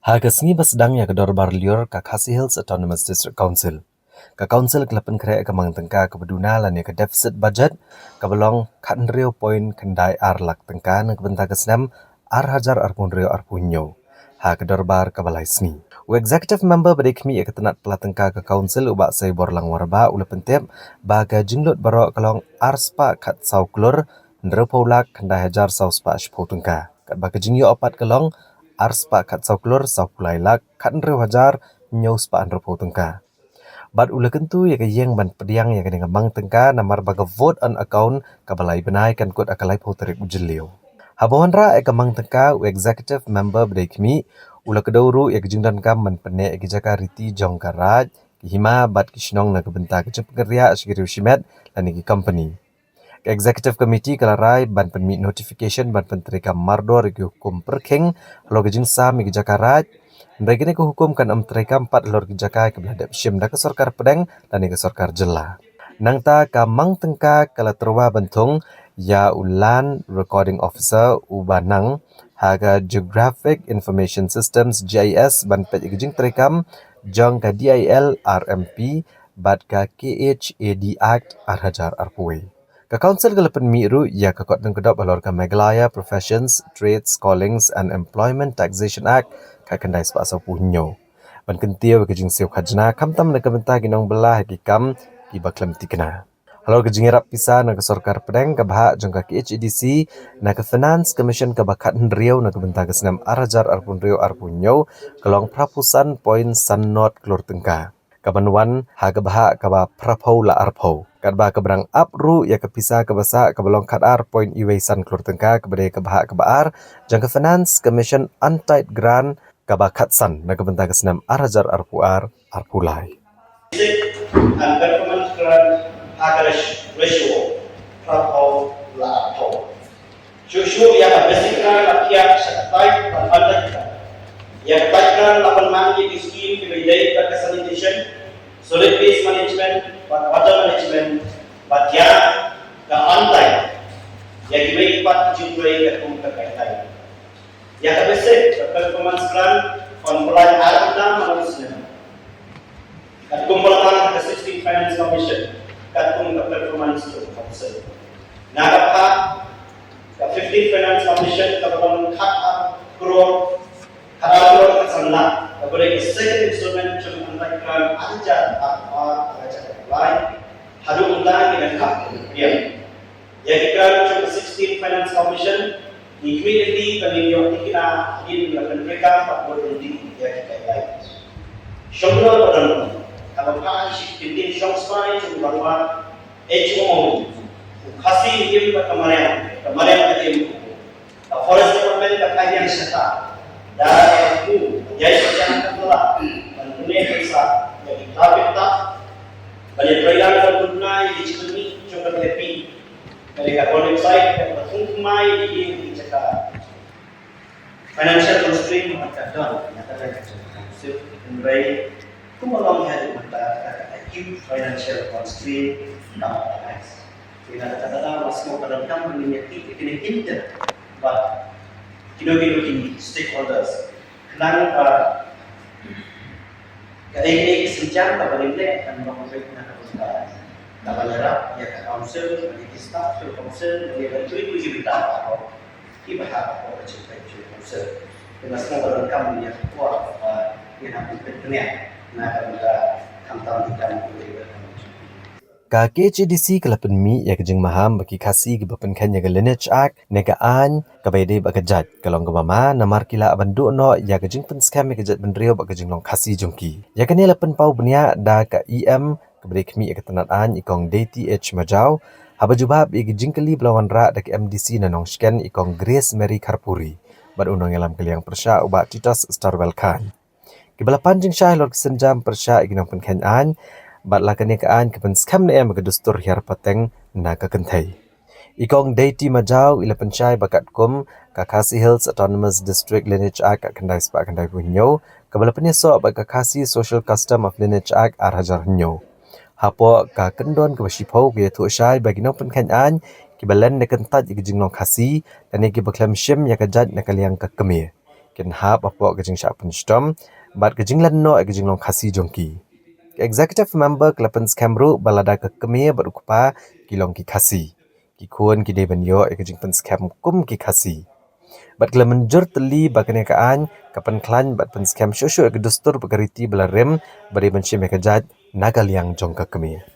Hagasngi basdang ya kedor barlior ka Khasi Hills Autonomous District Council. Ka council kelapan kere ka mangtengka ke beduna lan ya ke deficit budget ka belong kan rio point kendai ar lak tengka na kebenta kesnam ar hajar arpun rio arpunyo. Ha kedor bar ka balai sni. U executive member bedekmi ya ketenat pelatengka ke council ubak say borlang warba ula pentep baga jinglut barok kalong ar spa kat sauklur ndero paulak kendai hajar sau spa shpau tengka. Kat baga jingyo opat kalong arspa kat sauklur saulai lak kat ndre wajar nyau spa andro po tengka. Bat ula kentu ya ke yeng ban pediang ya ke dengan bang tengka namar baga vote on account kabalai benai kan kut akalai po terik ujilio. Habawan ra ke bang tengka u executive member bedai kemi ula kedauru ya ke jingdan kam man pene ya ke jaka riti jong karaj ki hima bat kishnong na kebenta ke cepkeria asyikiri ushimet lan ki company. Executive Committee kalarai ban penmi notification ban penterika mardor ki hukum perking lo gejing sam ki jakarat ndai ko hukum kan am terika 4 lor ki jakai ke beladap shim da ke sorkar pedang dan ke sorkar jela nangta ka mang tengka kala terwa bentung ya ulan recording officer ubanang haga geographic information systems GIS ban pet gejing terikam jong ka DIL RMP bat ka KHAD Act arhajar arpuai. Ka council kalapan miru ya ka kot nang kedop balor ka Meghalaya Professions, Trades, Callings and Employment Taxation Act ka kendai spa so punyo. Ban kentiu ke jing siu khajna kamtam na kabenta ginong belah hikam ki baklam tikna. Halo ke jing rap pisa na ke sorkar pedang ka bah jong ka KHDC na ke Finance Commission ka bakat ndriau na kabenta ke senam arajar arpun riau arpunyo kelong prapusan point sanot klur tengka. Kabanwan haga baha kaba prapau la arpau. Kadba keberang apru ya kepisa kebasa kebelong kadar point iwaisan klur tengka kebede kebaha kebaar jangka Finance Commission untied grant kaba katsan na kebenta kesenam arajar arpuar arpulai. And government grant haga ratio prapau la arpau. Shushu ya basic grant lakia syakai dan yang background lapan mangi di scheme kebedai pada sanitation, solid waste management, water management, batia ke online, yang kebedai pat jumpai ke kumpulan kaitan. Yang kebesar performance grant on pelan armada manusia. Kat kumpulan ke 16 Finance Commission, kat kumpulan performance council. Nakapa ke 15 Finance Commission kepada kat growth Kalau kesanlah, kepada second instrument cuma antara ajar apa ajar lain, hadu undang dengan hak dia. Yang kita cuma 16 Finance Commission, immediately kalau kita ingin melakukan mereka 40 yang kita lain. Semua orang kalau kau ingin shopspai cuma bawa HMO, kasih dia kemarin dia forest department kajian serta dan aku jadi macam itulah mengenai kisah jadi kita banyak perayaan berguna di sini cuma happy mereka boleh saya berfungsi mai di cakap financial constraint macam dah nyata so mulai kumulong hari mata acute financial constraint tak nice kita kata masih mau pada kamu menyakiti kena hinter but kini stakeholders kenang kadang-kadang senjata tak boleh lek dan mengubah keputusan tak boleh rap ya council bagi staff council dia bercuit kita atau dibahas atau cerita council dengan semua orang kami yang kuat yang habis bertanya nak kita kantam kita boleh Ka KHDC kelapan mi ya kejeng maham bagi kasi ke bepenkan ya ke Lineage Act negaan kabede bakajat kalong kemama namar kila abandu no ya kejeng pen scam ya kejat bendrio bakajeng long kasi jongki ya kene lapan pau benia da ka EM kabede kemi ya ketenataan ikong DTH Majau haba jubab ya kejeng keli belawan ra da ke MDC na nong scan ikong Grace Mary Karpuri bad unong yalam keliang persya ubat Titus Starwell Khan kibalapan jeng syah lor kesenjam persya ikinong penkanaan bat lakani kaan kepen skam ne em kedustur hiar pateng na ka kentai ikong deity majau ila pencai bakat kum ka Khasi Hills Autonomous District Lineage Act ka kendai spa kendai punyo kabala penyeso ba ka Khasi Social Custom of Lineage Act arhajar hunyo hapo ka kendon ka basipo ke tu syai bagi no penkanaan kibalan ne kentat ke jinglong Khasi dan ki baklam shim ya ka jat na kaliang ka kemir ken hap apok kejing syak penstom bat kejing lanno kejing long khasi jongki. Executive member Klepen Skemru balada ke kemir berukupa kilong ki khasi. Ki kun ki debanyo kejing pen skem kum ki khasi. Bat kela menjur teli bakane kaan kapan klan bat pen skem shosho ke dustur begariti belarem bari benci mekajat nagal yang jong ke kemir.